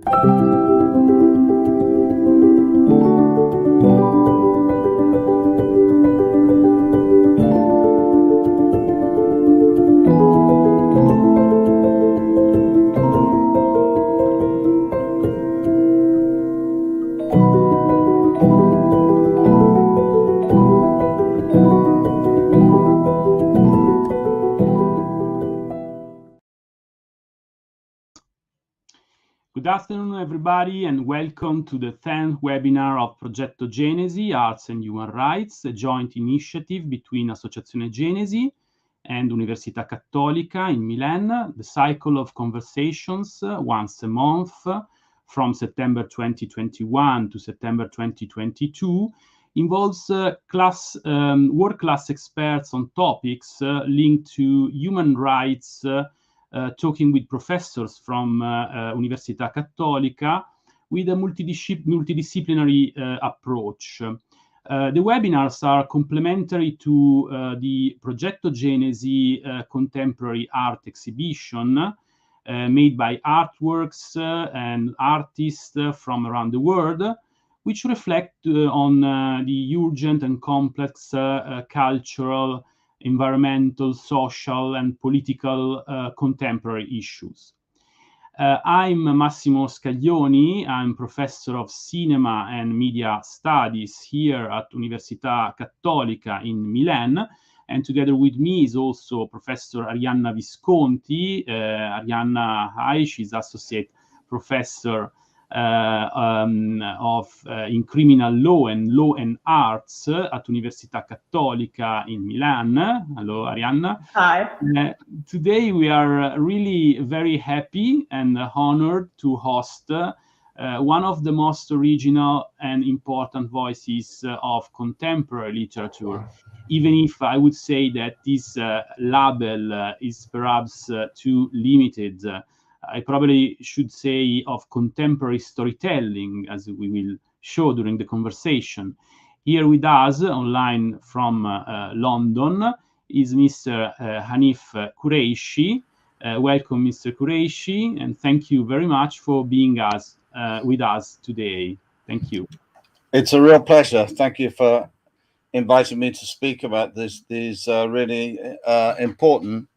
Good afternoon, everybody, and welcome to the 10th webinar of Progetto Genesi, Arts and Human Rights, a joint initiative between Associazione Genesi and Università Cattolica in Milan. The cycle of conversations once a month from September 2021 to September 2022 involves world class experts on topics linked to human rights, talking with professors from Università Cattolica with a multidisciplinary approach. The webinars are complementary to the Progetto Genesi contemporary art exhibition made by artworks and artists from around the world, which reflect on the urgent and complex cultural, environmental, social, and political contemporary issues. I'm Massimo Scaglioni. I'm professor of cinema and media studies here at Università Cattolica in Milan. And together with me is also Professor Arianna Visconti. Arianna, hi, she's associate professor in criminal law and arts at Università Cattolica in Milan. Hello, Arianna. Hi. Today we are really very happy and honored to host one of the most original and important voices of contemporary literature, even if I would say that this label is perhaps too limited. I probably should say of contemporary storytelling, as we will show during the conversation. Here with us online from London is Mr. Hanif Kureishi. Welcome, Mr. Kureishi, and thank you very much for being with us today. Thank you. It's a real pleasure. Thank you for inviting me to speak about these really important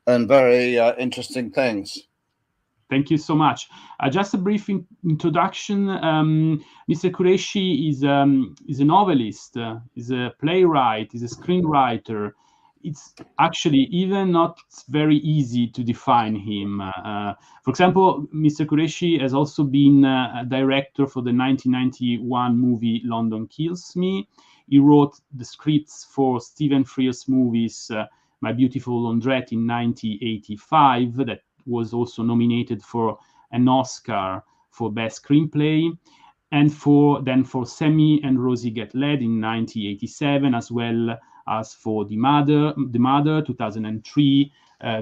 and very interesting things. Thank you so much. Just a brief introduction. Mr. Kureishi is a novelist, is a playwright, is a screenwriter. It's actually even not very easy to define him. For example, Mr. Kureishi has also been a director for the 1991 movie London Kills Me. He wrote the scripts for Stephen Frears' movies My Beautiful Laundrette in 1985, that was also nominated for an Oscar for Best Screenplay, and for Sammy and Rosie Get Laid in 1987, as well as for The Mother 2003,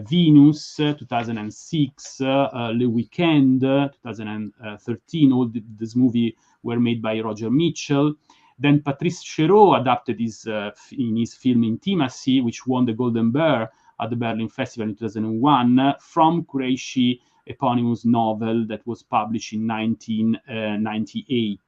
Venus 2006, Le Weekend 2013. All these movies were made by Roger Mitchell. Then Patrice Chéreau adapted in his film Intimacy, which won the Golden Bear at the Berlin Festival in 2001, from Kureishi eponymous novel that was published in 1998.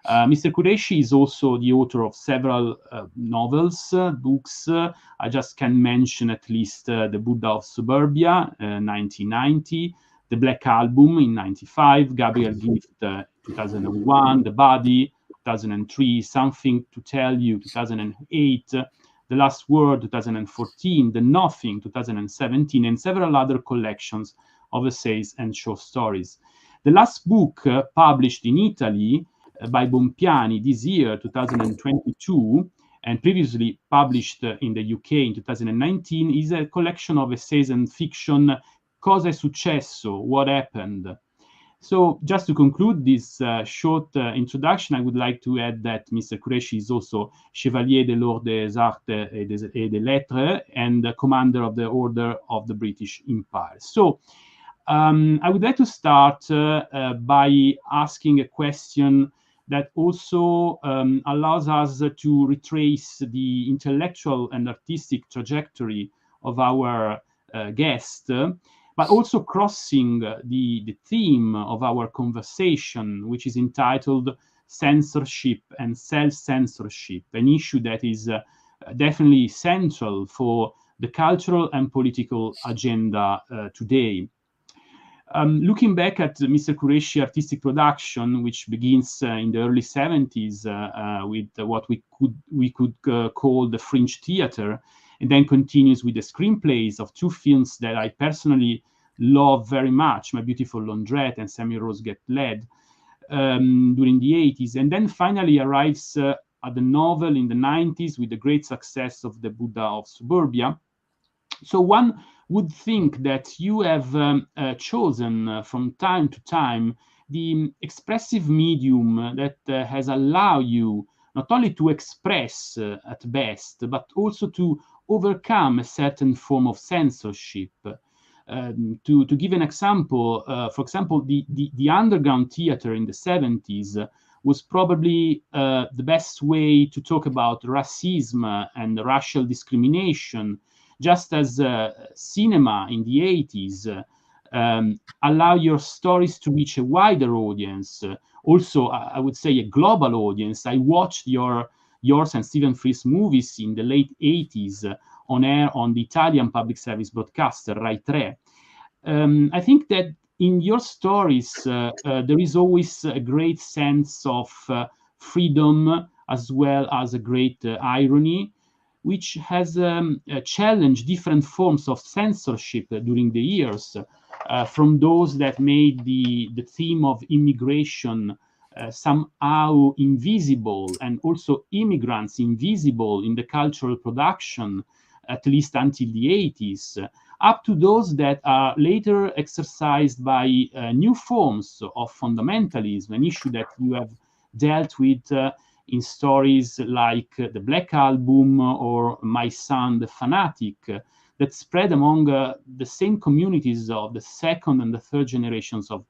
Mr. Kureishi is also the author of several novels, books. I just can mention at least The Buddha of Suburbia, 1990, The Black Album in 1995, Gabriel Gift, 2001, The Body, 2003, Something to Tell You, 2008, The Last Word, 2014, The Nothing, 2017, and several other collections of essays and short stories. The last book published in Italy by Bompiani this year, 2022, and previously published in the UK in 2019, is a collection of essays and fiction, Cosa è successo? What happened? So just to conclude this short introduction, I would like to add that Mr. Kureishi is also Chevalier de l'Ordre des Arts et des Lettres and Commander of the Order of the British Empire. So I would like to start by asking a question that also allows us to retrace the intellectual and artistic trajectory of our guest, but also crossing the theme of our conversation, which is entitled Censorship and Self-Censorship, an issue that is definitely central for the cultural and political agenda today. Looking back at Mr. Kureishi artistic production, which begins in the early 70s with what we could call the fringe theater, and then continues with the screenplays of two films that I personally love very much, My Beautiful Laundrette and Samuel Rose Get Laid, during the 80s, and then finally arrives at the novel in the 90s with the great success of The Buddha of Suburbia. So one would think that you have chosen from time to time the expressive medium that has allowed you not only to express at best, but also to overcome a certain form of censorship. To give an example, for example, the underground theater in the 70s was probably the best way to talk about racism and racial discrimination, just as cinema in the 80s allow your stories to reach a wider audience. Also, I would say a global audience. I watched yours and Stephen Freeh's movies in the late 80s on air on the Italian public service broadcaster, Rai 3. I think that in your stories, there is always a great sense of freedom as well as a great irony, which has challenged different forms of censorship during the years, from those that made the theme of immigration somehow invisible, and also immigrants invisible in the cultural production, at least until the 80s, up to those that are later exercised by new forms of fundamentalism, an issue that you have dealt with in stories like The Black Album or My Son, the Fanatic, that spread among the same communities of the second and the third generations of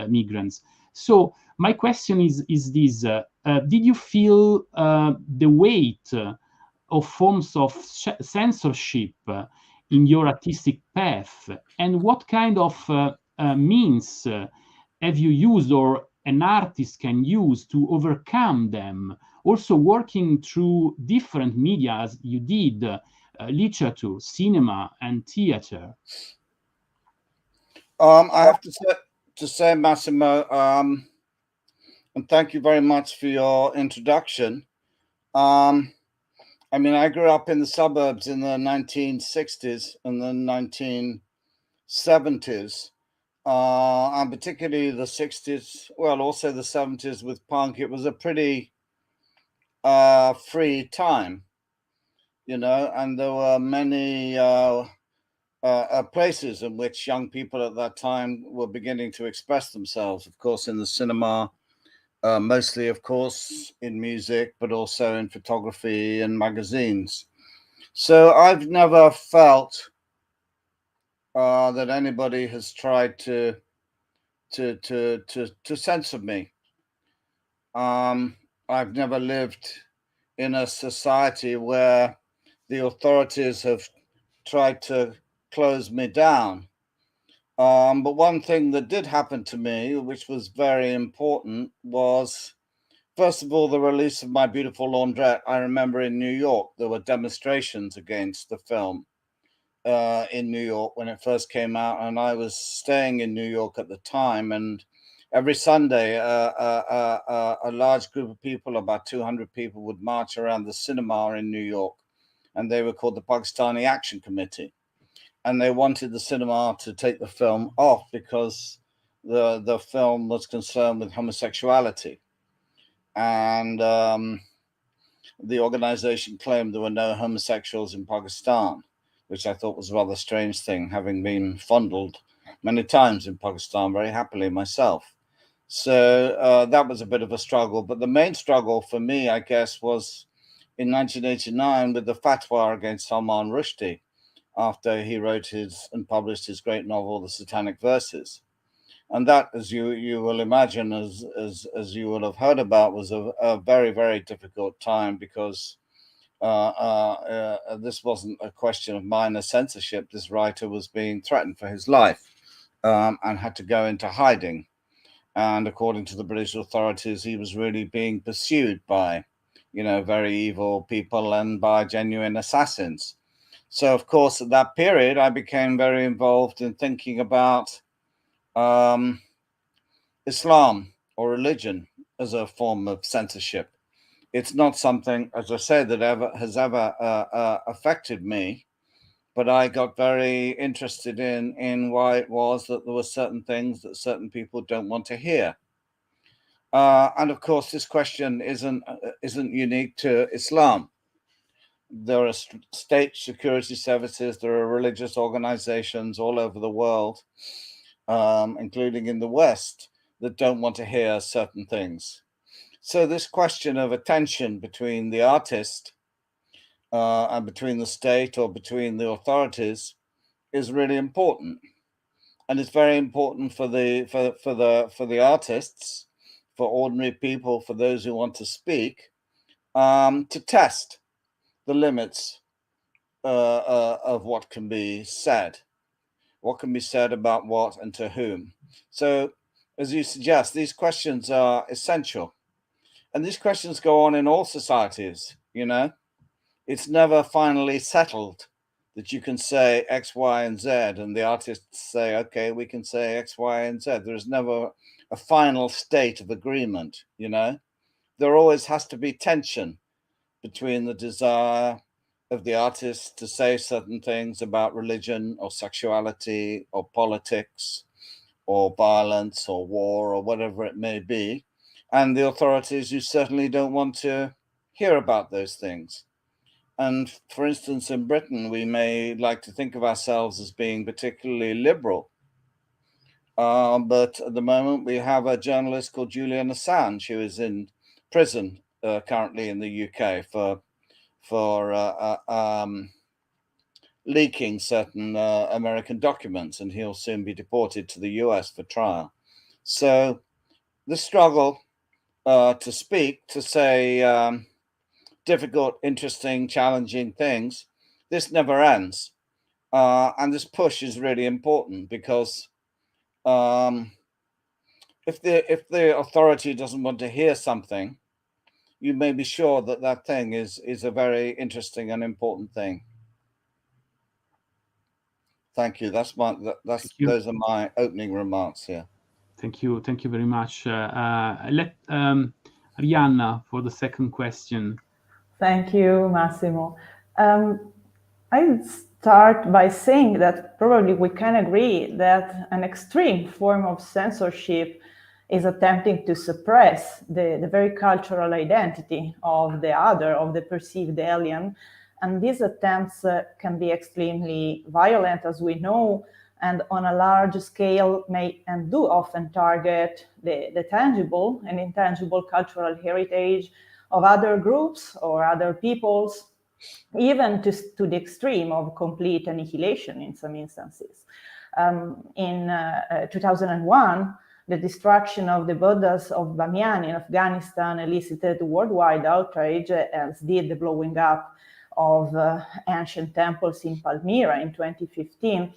migrants. So my question is this, did you feel the weight of forms of censorship in your artistic path? And what kind of means have you used or an artist can use to overcome them? Also working through different media as you did, literature, cinema, and theater. I have to say, Massimo, and thank you very much for your introduction. I mean, I grew up in the suburbs in the 1960s and the 1970s, and particularly the 60s, well, also the 70s with punk. It was a pretty free time, you know, and there were many places in which young people at that time were beginning to express themselves, of course, in the cinema, mostly, of course, in music, but also in photography and magazines. So I've never felt that anybody has tried to censor me. I've never lived in a society where the authorities have tried to close me down. But one thing that did happen to me, which was very important, was, first of all, the release of My Beautiful Laundrette. I remember in New York, there were demonstrations against the film in New York when it first came out. And I was staying in New York at the time. And every Sunday, a large group of people, about 200 people, would march around the cinema in New York. And they were called the Pakistani Action Committee. And they wanted the cinema to take the film off because the film was concerned with homosexuality. And the organization claimed there were no homosexuals in Pakistan, which I thought was a rather strange thing, having been fondled many times in Pakistan very happily myself. So that was a bit of a struggle. But the main struggle for me, I guess, was in 1989 with the fatwa against Salman Rushdie, after he wrote and published his great novel, The Satanic Verses. And that, as you will imagine, as you will have heard about, was a very, very difficult time, because this wasn't a question of minor censorship. This writer was being threatened for his life. and had to go into hiding. And according to the British authorities, he was really being pursued by, very evil people and by genuine assassins. So, of course, at that period, I became very involved in thinking about Islam or religion as a form of censorship. It's not something, as I said, that has ever affected me, but I got very interested in why it was that there were certain things that certain people don't want to hear. And of course, this question isn't unique to Islam. There are state security services, there are religious organizations all over the world, including in the West, that don't want to hear certain things. So this question of attention between the artist and between the state or between the authorities is really important, and it's very important for the artists, for ordinary people, for those who want to speak, to test the limits of what can be said about what and to whom. So, as you suggest, these questions are essential, and these questions go on in all societies. It's never finally settled that you can say X, Y, and Z, and the artists say, okay, we can say X, Y, and Z. There is never a final state of agreement. There always has to be tension between the desire of the artist to say certain things about religion or sexuality or politics or violence or war or whatever it may be, and the authorities who certainly don't want to hear about those things. And for instance, in Britain, we may like to think of ourselves as being particularly liberal. But at the moment, we have a journalist called Julian Assange, who is in prison currently in the UK for leaking certain American documents, and he'll soon be deported to the US for trial. So the struggle to speak, to say difficult, interesting, challenging things, this never ends. And this push is really important because if the authority doesn't want to hear something, you may be sure that that thing is a very interesting and important thing. Thank you. Those are my opening remarks here. Thank you very much. Let Arianna for the second question. Thank you, Massimo. I start by saying that probably we can agree that an extreme form of censorship is attempting to suppress the very cultural identity of the other, of the perceived alien. And these attempts can be extremely violent, as we know, and on a large scale may and do often target the tangible and intangible cultural heritage of other groups or other peoples, even to the extreme of complete annihilation in some instances. In 2001, the destruction of the Buddhas of Bamiyan in Afghanistan elicited worldwide outrage, as did the blowing up of ancient temples in Palmyra in 2015.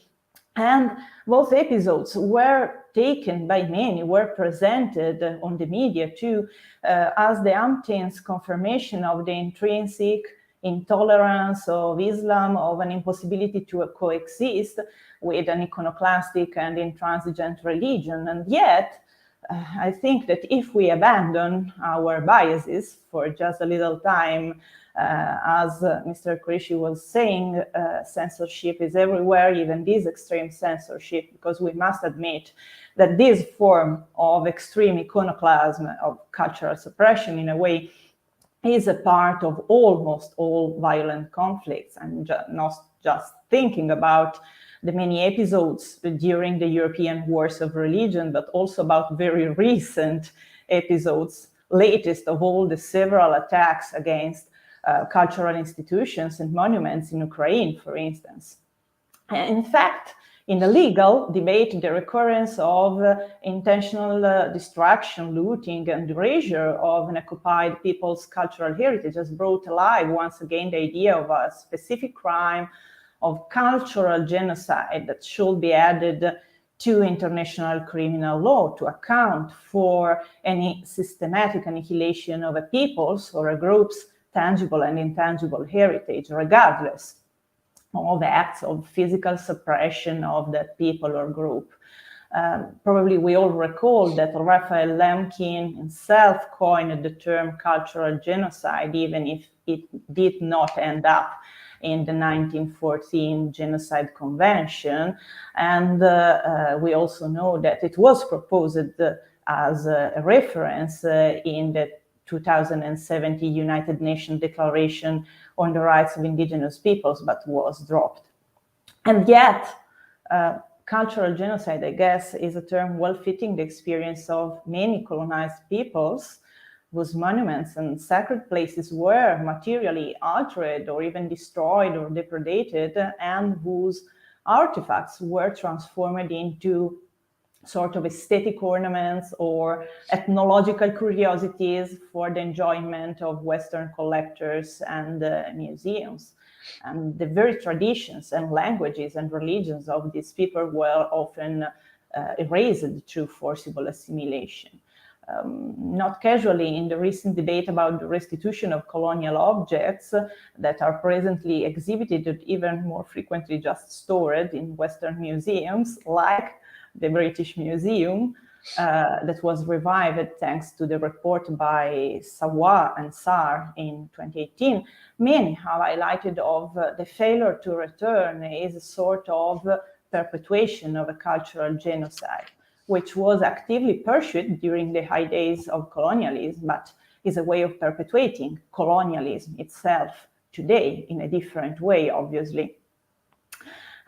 And both episodes were taken by many, were presented on the media too, as the umpteenth confirmation of the intrinsic intolerance of Islam, of an impossibility to coexist with an iconoclastic and intransigent religion. And yet, I think that if we abandon our biases for just a little time, as Mr. Kureishi was saying, censorship is everywhere, even this extreme censorship, because we must admit that this form of extreme iconoclasm, of cultural suppression in a way, is a part of almost all violent conflicts. I'm not just thinking about the many episodes during the European Wars of Religion, but also about very recent episodes, latest of all the several attacks against cultural institutions and monuments in Ukraine, for instance. In fact, in the legal debate, the recurrence of intentional destruction, looting, and erasure of an occupied people's cultural heritage has brought alive once again the idea of a specific crime of cultural genocide that should be added to international criminal law to account for any systematic annihilation of a people's or a group's tangible and intangible heritage, regardless of acts of physical suppression of that people or group. Probably we all recall that Raphael Lemkin himself coined the term cultural genocide, even if it did not end up in the 1914 Genocide Convention. And we also know that it was proposed as a reference in the 2017 United Nations Declaration on the Rights of Indigenous Peoples, but was dropped. And yet, cultural genocide, I guess, is a term well-fitting the experience of many colonized peoples whose monuments and sacred places were materially altered or even destroyed or depredated, and whose artifacts were transformed into sort of aesthetic ornaments or ethnological curiosities for the enjoyment of Western collectors and museums. And the very traditions and languages and religions of these people were often erased through forcible assimilation. Not casually, in the recent debate about the restitution of colonial objects that are presently exhibited, even more frequently just stored in Western museums, like the British Museum, that was revived thanks to the report by Sawar and Sar in 2018, many have highlighted of the failure to return is a sort of perpetuation of a cultural genocide, which was actively pursued during the high days of colonialism, but is a way of perpetuating colonialism itself today in a different way, obviously.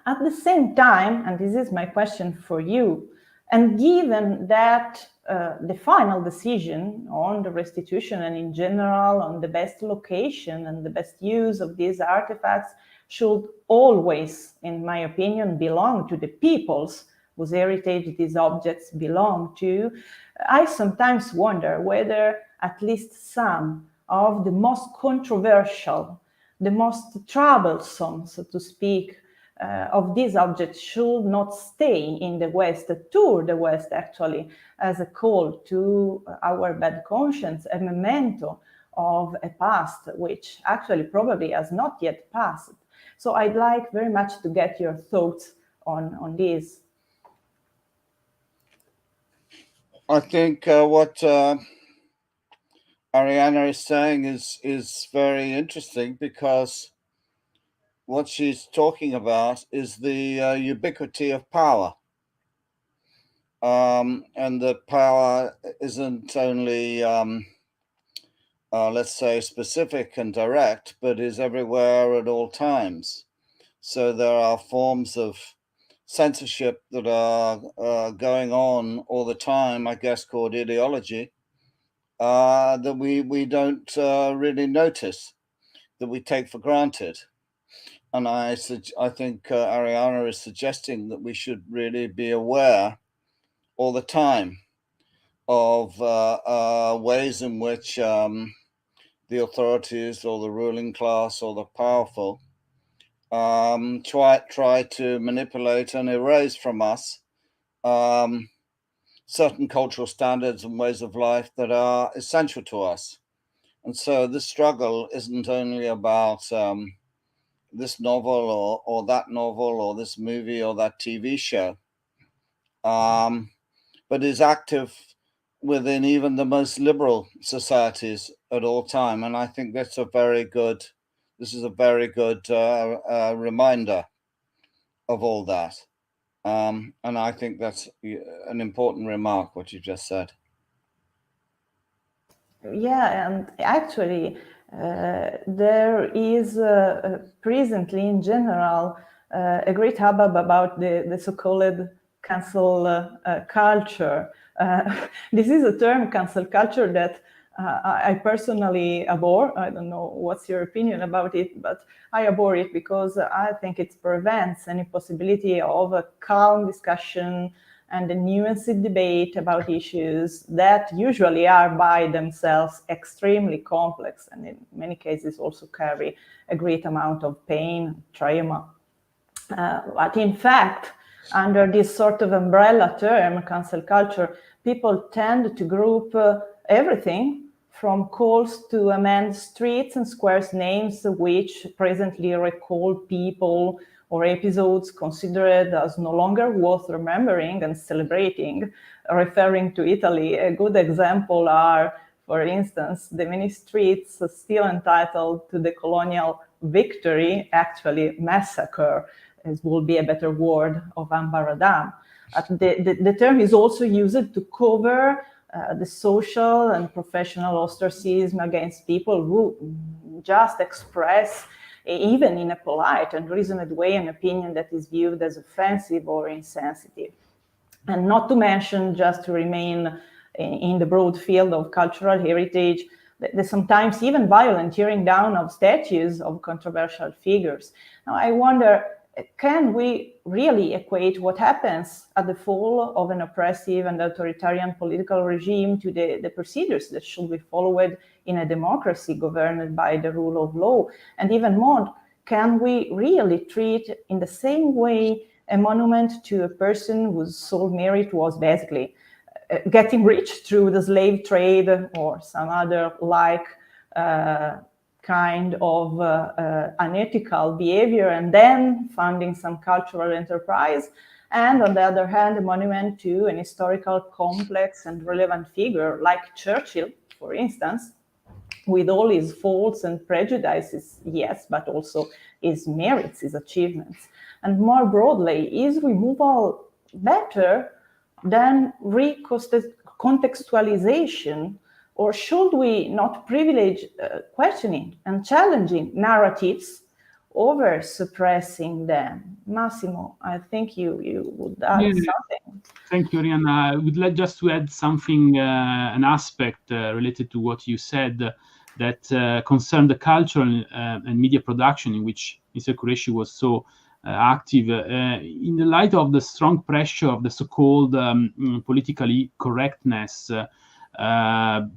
At the same time, and this is my question for you, and given that the final decision on the restitution and in general on the best location and the best use of these artifacts should always, in my opinion, belong to the peoples whose heritage these objects belong to, I sometimes wonder whether at least some of the most controversial, the most troublesome, so to speak, of these objects should not stay in the West, tour the West actually, as a call to our bad conscience, a memento of a past which actually probably has not yet passed. So I'd like very much to get your thoughts on this. I think what Arianna is saying is very interesting, because what she's talking about is the ubiquity of power. And the power isn't only, let's say, specific and direct, but is everywhere at all times. So there are forms of censorship that are going on all the time, I guess, called ideology, that we don't really notice, that we take for granted. And I think Arianna is suggesting that we should really be aware all the time of ways in which the authorities or the ruling class or the powerful try to manipulate and erase from us certain cultural standards and ways of life that are essential to us. And so this struggle isn't only about this novel or that novel or this movie or that TV show, but is active within even the most liberal societies at all time. And I think this is a very good reminder of all that. And I think that's an important remark, what you just said. Yeah, and actually, there is presently, in general, a great hubbub about the so-called cancel culture. This is a term, cancel culture, that I personally abhor. I don't know what's your opinion about it, but I abhor it because I think it prevents any possibility of a calm discussion and a nuanced debate about issues that usually are by themselves extremely complex and in many cases also carry a great amount of pain, trauma. But in fact, under this sort of umbrella term, cancel culture, people tend to group everything from calls to amend streets and squares names which presently recall people or episodes considered as no longer worth remembering and celebrating. Referring to Italy, a good example are, for instance, the many streets still entitled to the colonial victory, actually massacre, as will be a better word, of Ambaradam. The term is also used to cover the social and professional ostracism against people who just express, even in a polite and reasoned way, an opinion that is viewed as offensive or insensitive. And not to mention, just to remain in the broad field of cultural heritage, the sometimes even violent tearing down of statues of controversial figures. Now, I wonder, can we really equate what happens at the fall of an oppressive and authoritarian political regime to the procedures that should be followed in a democracy governed by the rule of law? And even more, can we really treat in the same way a monument to a person whose sole merit was basically getting rich through the slave trade or some other like kind of unethical behavior, and then funding some cultural enterprise, and on the other hand, a monument to an historical complex and relevant figure like Churchill, for instance, with all his faults and prejudices, yes, but also his merits, his achievements. And more broadly, is removal better than recontextualization? Or should we not privilege questioning and challenging narratives over suppressing them? Massimo, I think you would add something. Thank you, Arianna. I would like just to add something, an aspect related to what you said that concerned the cultural and media production in which Mr. Kureishi was so active. In the light of the strong pressure of the so-called politically correctness,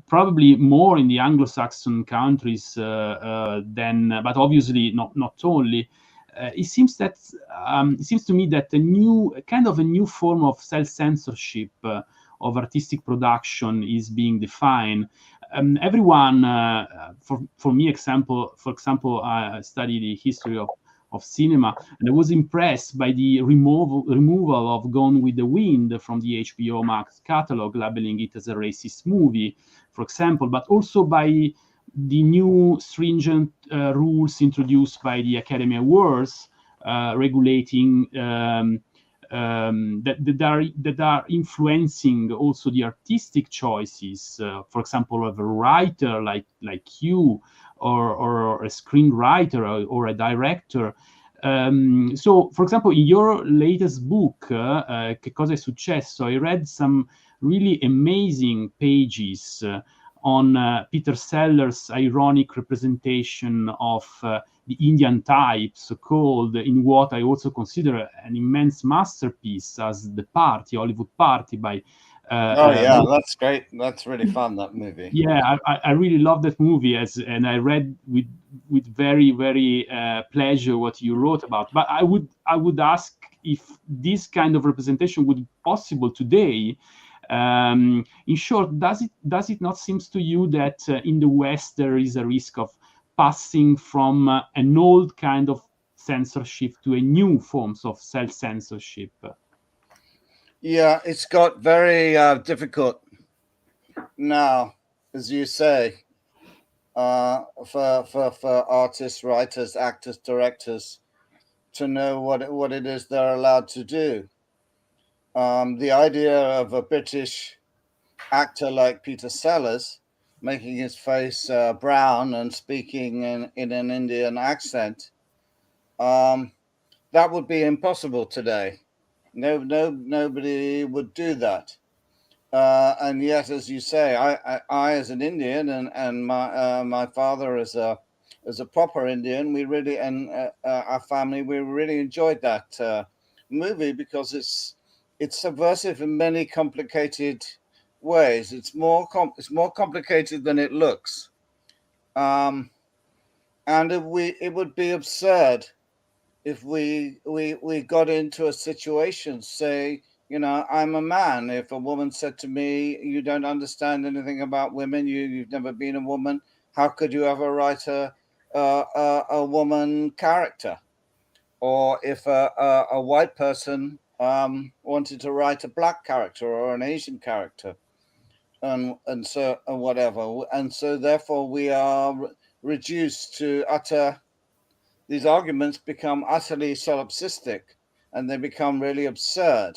probably more in the Anglo-Saxon countries but obviously not only. It seems to me that a new form of self-censorship of artistic production is being defined. Everyone, for example, I studied the history of cinema, and I was impressed by the removal of Gone with the Wind from the HBO Max catalog, labeling it as a racist movie, for example, but also by the new stringent rules introduced by the Academy Awards regulating that are influencing also the artistic choices, for example, of a writer like you, or a screenwriter or a director. So, for example, in your latest book, Che cosa è successo, I read some really amazing pages on Peter Sellers' ironic representation of the Indian type, so-called, in what I also consider an immense masterpiece as The Party, Hollywood Party by... that's great. That's really fun, that movie. Yeah, I really love that movie, and I read with very, very pleasure what you wrote about. But I would ask if this kind of representation would be possible today. In short, does it not seem to you that in the West there is a risk of passing from an old kind of censorship to a new forms of self-censorship? Yeah, it's got very difficult now, as you say, for artists, writers, actors, directors to know what it is they're allowed to do. The idea of a British actor like Peter Sellers making his face brown and speaking in an Indian accent, that would be impossible today. Nobody would do that. And yet, as you say, I as an Indian and my father as a proper Indian, we really, and our family, we really enjoyed that movie because it's subversive in many complicated ways. It's more complicated than it looks, and it would be absurd if we got into a situation, say, you know, I'm a man. If a woman said to me, "You don't understand anything about women. You've never been a woman. How could you ever write a woman character?" Or if a white person wanted to write a black character or an Asian character, and so and whatever, and so therefore we are reduced to utter. These arguments become utterly solipsistic, and they become really absurd.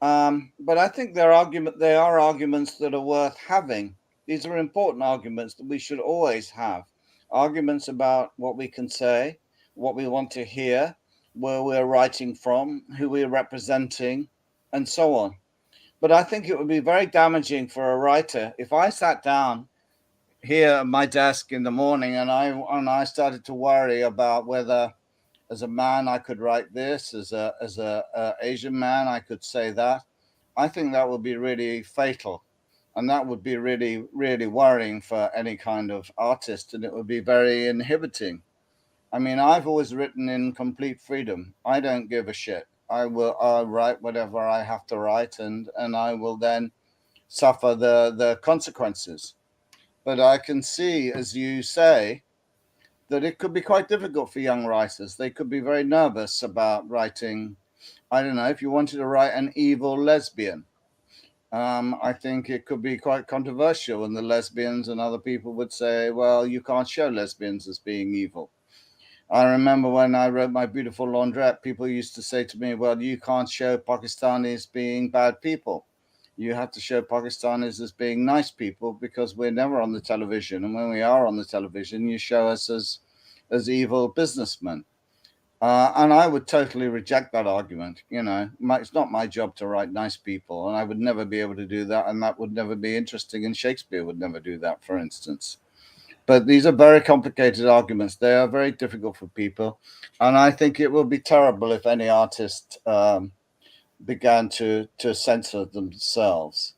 But I think they are arguments that are worth having. These are important arguments that we should always have. Arguments about what we can say, what we want to hear, where we're writing from, who we're representing, and so on. But I think it would be very damaging for a writer if I sat down here at my desk in the morning and I started to worry about whether, as a man, I could write this, as a Asian man, I could say that. I think that would be really fatal, and that would be really, really worrying for any kind of artist, and it would be very inhibiting. I mean, I've always written in complete freedom. I don't give a shit. I'll write whatever I have to write, and I will then suffer the consequences. But I can see, as you say, that it could be quite difficult for young writers. They could be very nervous about writing. I don't know, if you wanted to write an evil lesbian, I think it could be quite controversial, and the lesbians and other people would say, well, you can't show lesbians as being evil. I remember when I wrote My Beautiful Laundrette, people used to say to me, well, you can't show Pakistanis being bad people. You have to show Pakistanis as being nice people, because we're never on the television. And when we are on the television, you show us as evil businessmen. And I would totally reject that argument. You know, it's not my job to write nice people, and I would never be able to do that. And that would never be interesting. And Shakespeare would never do that, for instance. But these are very complicated arguments. They are very difficult for people. And I think it would be terrible if any artist began to censor themselves.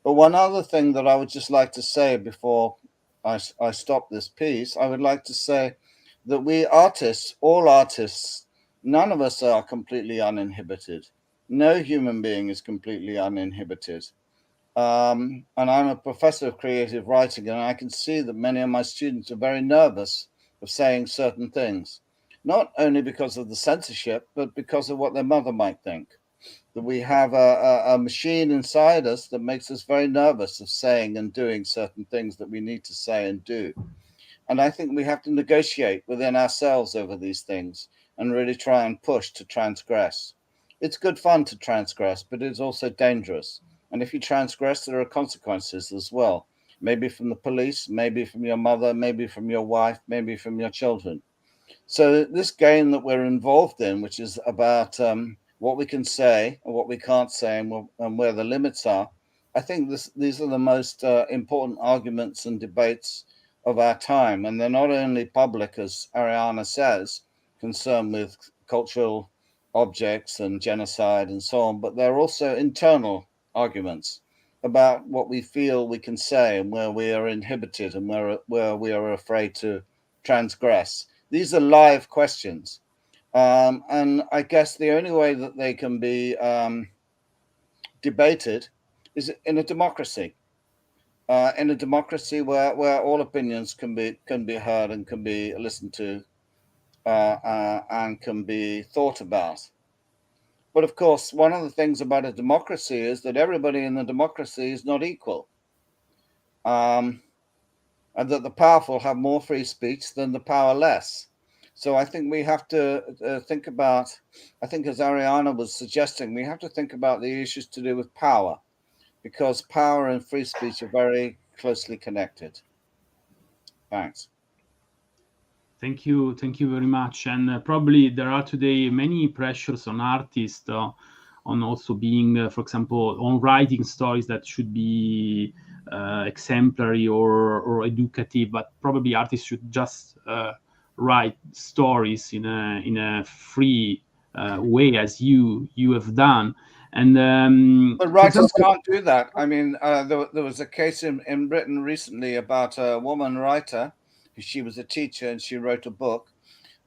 But one other thing that I would just like to say before I stop this piece, I would like to say that we artists, all artists, none of us are completely uninhibited. No human being is completely uninhibited. And I'm a professor of creative writing, and I can see that many of my students are very nervous of saying certain things, not only because of the censorship, but because of what their mother might think. That we have a machine inside us that makes us very nervous of saying and doing certain things that we need to say and do. And I think we have to negotiate within ourselves over these things and really try and push to transgress. It's good fun to transgress, but it's also dangerous. And if you transgress, there are consequences as well. Maybe from the police, maybe from your mother, maybe from your wife, maybe from your children. So this game that we're involved in, which is about what we can say and what we can't say, and where the limits are, I think these are the most important arguments and debates of our time. And they're not only public, as Arianna says, concerned with cultural objects and genocide and so on, but they're also internal arguments about what we feel we can say and where we are inhibited and where we are afraid to transgress. These are live questions. And I guess the only way that they can be debated is in a democracy. In a democracy where all opinions can be heard and can be listened to and can be thought about. But of course, one of the things about a democracy is that everybody in the democracy is not equal. And that the powerful have more free speech than the powerless. So I think we have to think about, I think as Arianna was suggesting, we have to think about the issues to do with power, because power and free speech are very closely connected. Thanks. Thank you very much. And probably there are today many pressures on artists on also being, for example, on writing stories that should be exemplary or educative, but probably artists should just write stories in a free way, as you have done. And but writers can't do that. I mean, there was a case in Britain recently about a woman writer. She was a teacher and she wrote a book,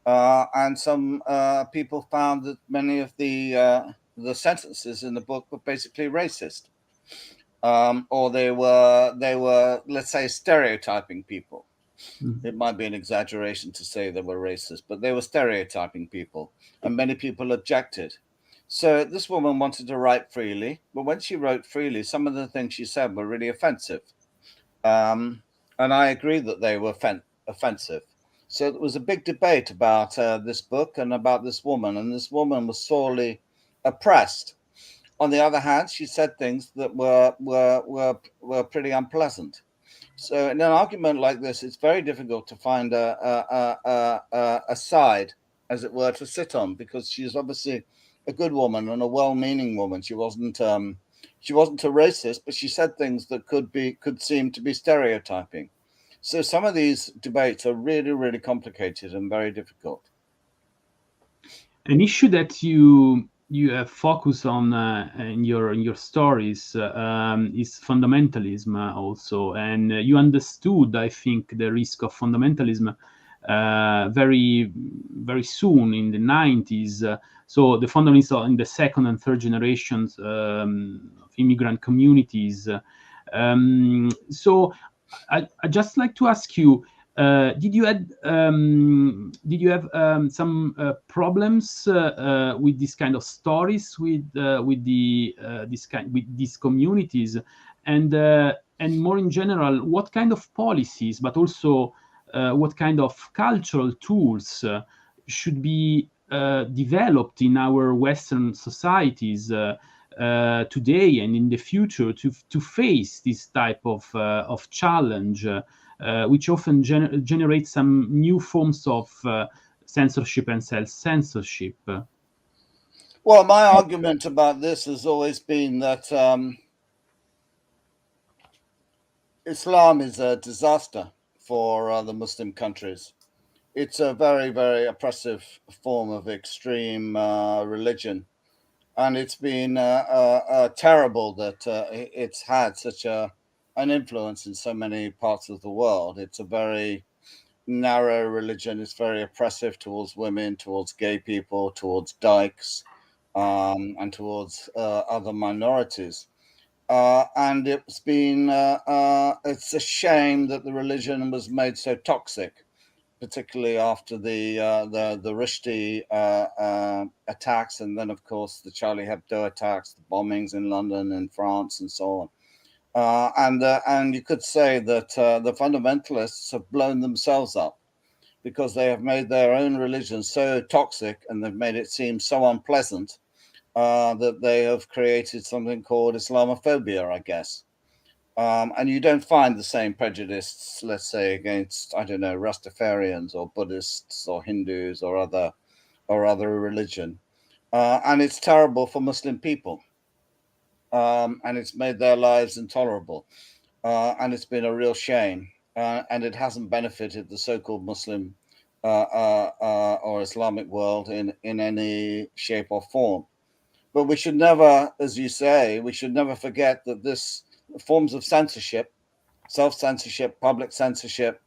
and some people found that many of the sentences in the book were basically racist, or they were, let's say, stereotyping people. It might be an exaggeration to say they were racist, but they were stereotyping people, and many people objected. So this woman wanted to write freely, but when she wrote freely, some of the things she said were really offensive. And I agree that they were offensive. So there was a big debate about this book and about this woman, and this woman was sorely oppressed. On the other hand, she said things that were pretty unpleasant. So in an argument like this, it's very difficult to find a side, as it were, to sit on, because she's obviously a good woman and a well-meaning woman. She wasn't a racist, but she said things that could seem to be stereotyping. So some of these debates are really, really complicated and very difficult. An issue that you have focused on in your stories is fundamentalism also, and you understood, I think, the risk of fundamentalism very, very soon in the 90s. So the fundamentalists in the second and third generations of immigrant communities. So I just like to ask you, did you have some problems with this kind of stories with these communities, and more in general, what kind of policies, but also what kind of cultural tools should be developed in our Western societies today and in the future to face this type of challenge, which often generates some new forms of censorship and self-censorship? Well, my argument about this has always been that Islam is a disaster for the Muslim countries. It's a very, very oppressive form of extreme religion. And it's been terrible that it's had such an influence in so many parts of the world. It's a very narrow religion. It's very oppressive towards women, towards gay people, towards dykes, and towards other minorities. And it's been it's a shame that the religion was made so toxic, particularly after the Rushdie attacks, and then of course the Charlie Hebdo attacks, the bombings in London and France, and so on. And you could say that the fundamentalists have blown themselves up because they have made their own religion so toxic, and they've made it seem so unpleasant that they have created something called Islamophobia, I guess. And you don't find the same prejudice, let's say, against, I don't know, Rastafarians or Buddhists or Hindus or other religion. And it's terrible for Muslim people. And it's made their lives intolerable. And it's been a real shame. And it hasn't benefited the so-called Muslim or Islamic world in any shape or form. But we should never, as you say, we should never forget that this forms of censorship, self-censorship, public censorship,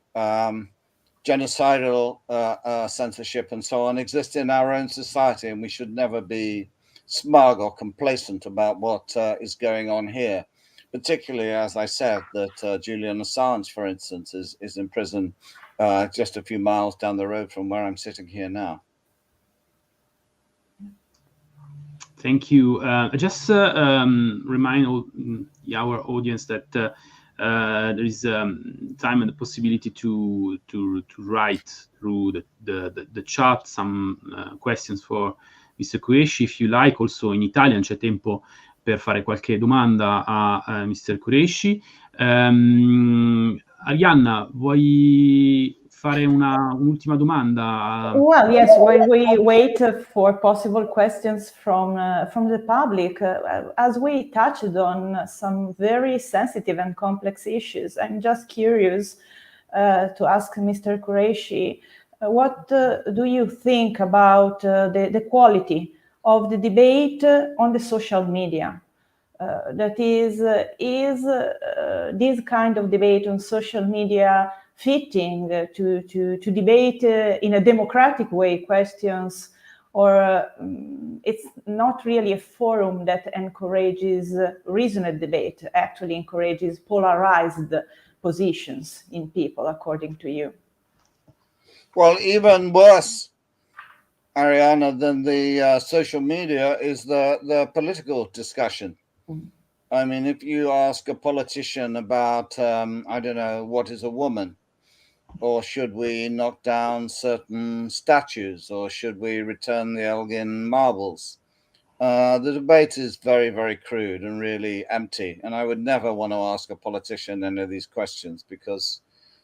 genocidal censorship, and so on, exist in our own society, and we should never be smug or complacent about what is going on here. Particularly, as I said, that Julian Assange, for instance, is in prison just a few miles down the road from where I'm sitting here now. Thank you. I just remind our audience that there is time and the possibility to write through the chat some questions for Mr. Kureishi, if you like. Also in Italian c'è tempo per fare qualche domanda a Mr. Kureishi. Arianna, vuoi fare un'ultima domanda? Well, yes, while we wait for possible questions from the public, as we touched on some very sensitive and complex issues, I'm just curious to ask Mr. Kureishi, what do you think about the quality of the debate on the social media? That is this kind of debate on social media fitting to debate in a democratic way questions, or it's not really a forum that encourages reasoned debate, actually encourages polarized positions in people, according to you? Well, even worse, Arianna, than the social media is the political discussion. I mean, if you ask a politician about, I don't know, what is a woman? Or should we knock down certain statues? Or should we return the Elgin marbles? The debate is very, very crude and really empty. And I would never want to ask a politician any of these questions, because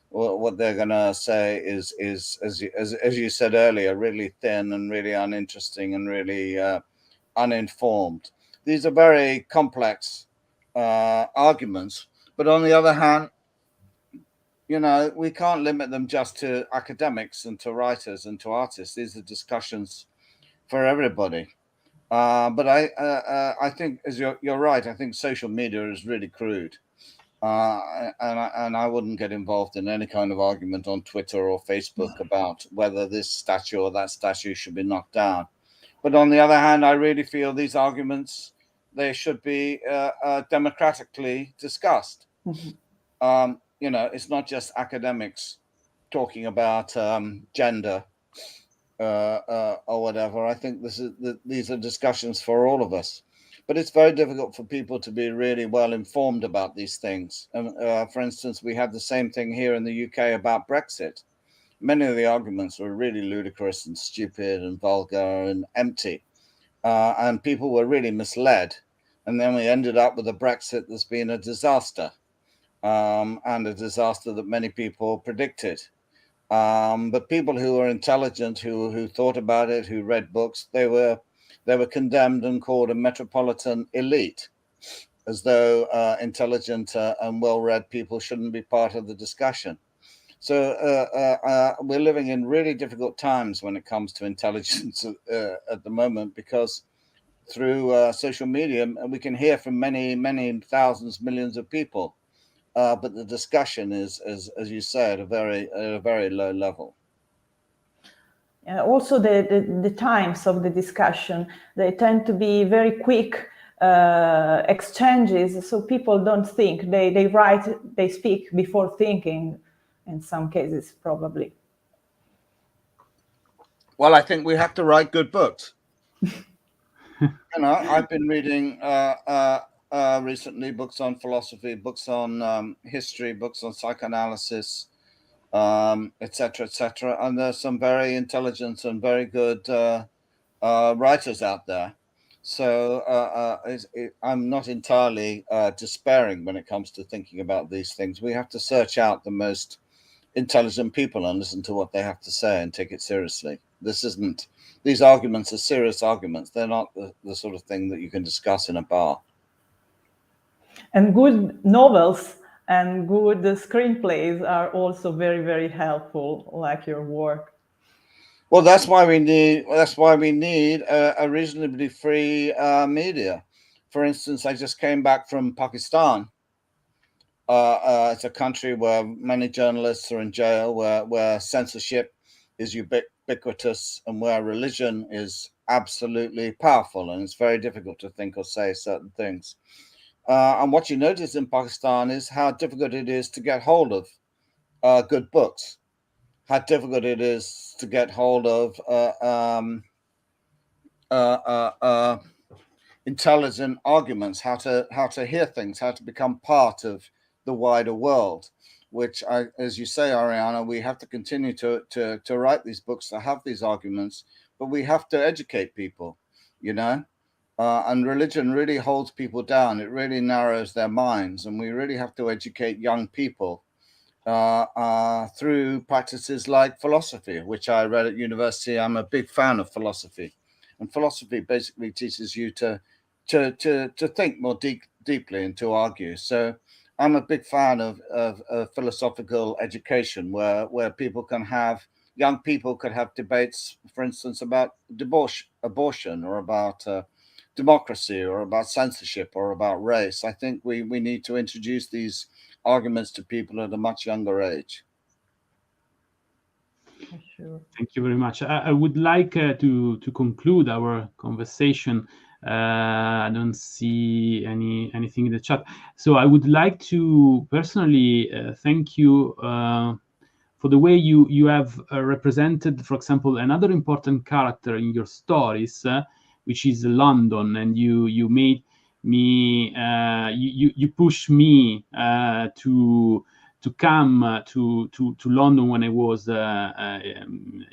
what they're going to say is as you said earlier, really thin and really uninteresting and really uninformed. These are very complex arguments. But on the other hand, you know, we can't limit them just to academics and to writers and to artists. These are discussions for everybody. But I think, as you're right, I think social media is really crude. And I wouldn't get involved in any kind of argument on Twitter or Facebook about whether this statue or that statue should be knocked down. But on the other hand, I really feel these arguments, they should be democratically discussed. Mm-hmm. You know, it's not just academics talking about gender or whatever. I think these are discussions for all of us. But it's very difficult for people to be really well informed about these things. And for instance, we had the same thing here in the UK about Brexit. Many of the arguments were really ludicrous and stupid and vulgar and empty. And people were really misled. And then we ended up with a Brexit that's been a disaster, and a disaster that many people predicted. But people who were intelligent, who thought about it, who read books, they were condemned and called a metropolitan elite, as though intelligent and well-read people shouldn't be part of the discussion. So we're living in really difficult times when it comes to intelligence at the moment, because through social media, we can hear from many, many thousands, millions of people. But the discussion is, as you say, at a very low level. Also, the times of the discussion, they tend to be very quick exchanges, so people don't think. They write, they speak before thinking, in some cases, probably. Well, I think we have to write good books. You know, I've been reading recently books on philosophy, books on history, books on psychoanalysis, etc., etc. And there's some very intelligent and very good writers out there. So I'm not entirely despairing when it comes to thinking about these things. We have to search out the most intelligent people and listen to what they have to say and take it seriously. These arguments are serious arguments. They're not the sort of thing that you can discuss in a bar. And good novels and good screenplays are also very, very helpful, like your work. Well, that's why we need a reasonably free media. For instance, I just came back from Pakistan. It's a country where many journalists are in jail, where censorship is ubiquitous, and where religion is absolutely powerful, and it's very difficult to think or say certain things. And what you notice in Pakistan is how difficult it is to get hold of good books, how difficult it is to get hold of intelligent arguments, how to hear things, how to become part of the wider world, which, as you say, Arianna, we have to continue to write these books, to have these arguments, but we have to educate people, you know. And religion really holds people down. It really narrows their minds, and we really have to educate young people through practices like philosophy, which I read at university. I'm a big fan of philosophy, and philosophy basically teaches you to think more deeply and to argue. So I'm a big fan of philosophical education, where people can have, young people could have debates, for instance, about abortion, or about democracy, or about censorship, or about race. I think we need to introduce these arguments to people at a much younger age. Sure. Thank you very much. I would like to conclude our conversation. I don't see anything in the chat, so I would like to personally thank you for the way you have represented, for example, another important character in your stories, which is London, and you made me you push me to come to London when I was a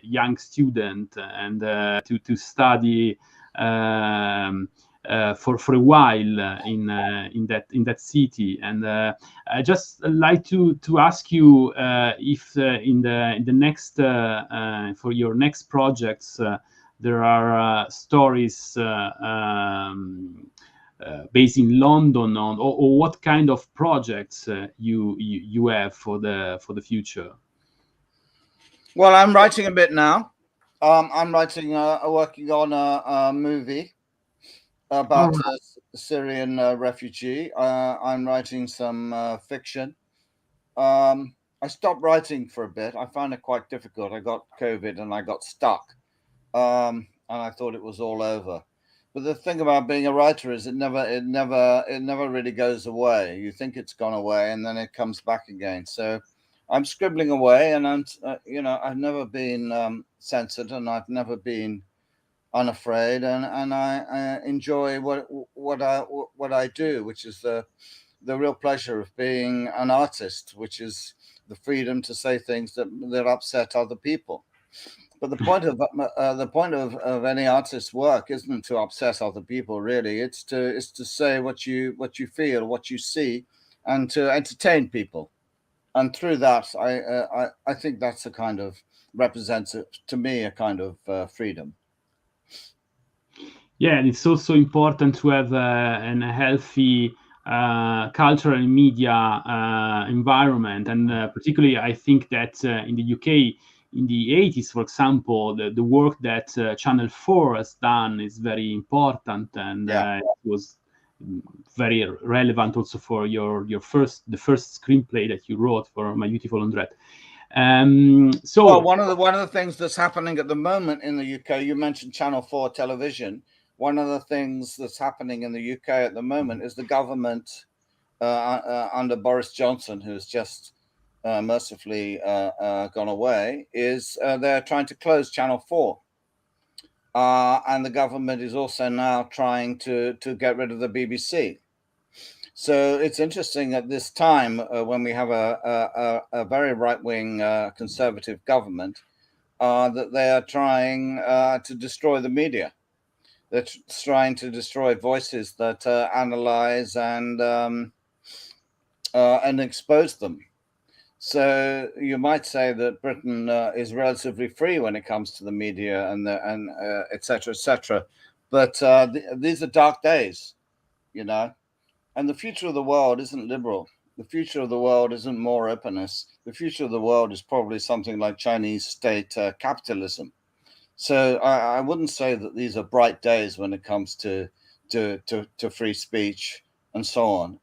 young student, and to study for a while in that city. And I just like to ask you if in the next for your next projects there are stories based in London, or what kind of projects you have for the future. Well, I'm writing a bit now. I'm writing, working on a movie about a Syrian refugee. I'm writing some fiction. I stopped writing for a bit. I found it quite difficult. I got COVID and I got stuck, and I thought it was all over. But the thing about being a writer is it never really goes away. You think it's gone away, and then it comes back again. So I'm scribbling away, and I've never been censored, and I've never been unafraid, and I enjoy what I do, which is the real pleasure of being an artist, which is the freedom to say things that upset other people. But the point of any artist's work isn't to upset other people, really. It's to say what you feel, what you see, and to entertain people. And through that, I think that's a kind of represents, to me, a kind of freedom. Yeah, and it's also important to have a healthy cultural and media environment, and particularly I think that in the UK in the 80s, for example, the work that Channel 4 has done is very important, and it was very relevant also for the first screenplay that you wrote for My Beautiful Andret. So well, one of the things that's happening at the moment in the UK, you mentioned Channel 4 television. One of the things that's happening in the UK at the moment is the government under Boris Johnson, who's just mercifully gone away, is they're trying to close Channel 4. And the government is also now trying to get rid of the BBC. So it's interesting at this time when we have a very right-wing conservative government that they are trying to destroy the media. They're trying to destroy voices that analyze and expose them. So you might say that Britain is relatively free when it comes to the media and et cetera, et cetera. But these are dark days, and the future of the world isn't liberal. The future of the world isn't more openness. The future of the world is probably something like Chinese state capitalism. So I wouldn't say that these are bright days when it comes to free speech and so on.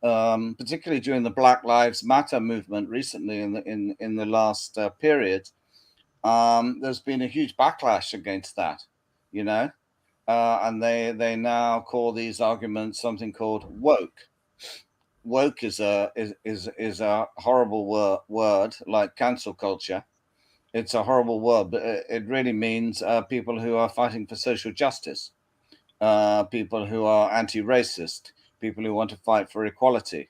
Particularly during the Black Lives Matter movement recently in the last period, there's been a huge backlash against that, and they now call these arguments something called woke. Woke is a horrible word, like cancel culture. It's a horrible word, but it really means people who are fighting for social justice, people who are anti-racist, people who want to fight for equality.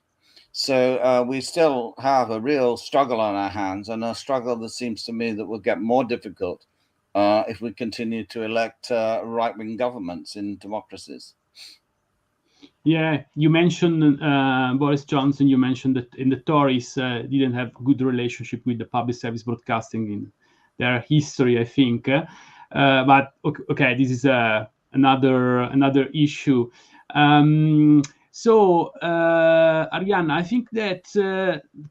So we still have a real struggle on our hands, and a struggle that seems to me that will get more difficult if we continue to elect right-wing governments in democracies. Yeah, you mentioned Boris Johnson. You mentioned that in the Tories didn't have good relationship with the public service broadcasting in their history, I think. But okay, this is another issue. So Arianna, I think that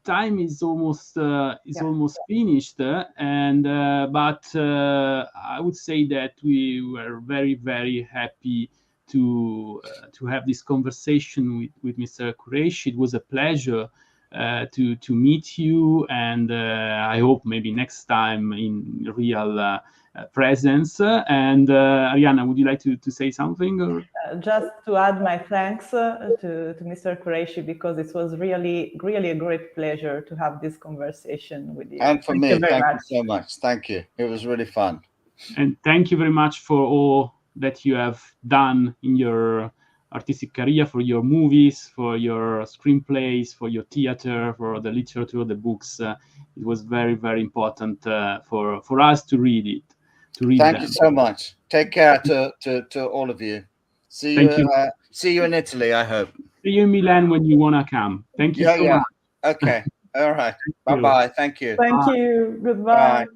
time is almost finished, and but I would say that we were very, very happy to have this conversation with Mr. Kureishi. It was a pleasure to meet you, and I hope maybe next time in real presence. And Arianna, would you like to say something? Or? Just to add my thanks to Mr. Kureishi, because it was really a great pleasure to have this conversation with you. And for thank me, you thank you so much. Thank you. It was really fun. And thank you very much for all that you have done in your artistic career, for your movies, for your screenplays, for your theater, for the literature, the books. It was very, very important for us to read it, to read Thank them. you so much. Take care to all of you. See you. See you in Italy, I hope. See you in Milan when you want to come. Thank you so much. Okay. All right. Bye-bye. Thank you. Thank you. Goodbye. Bye.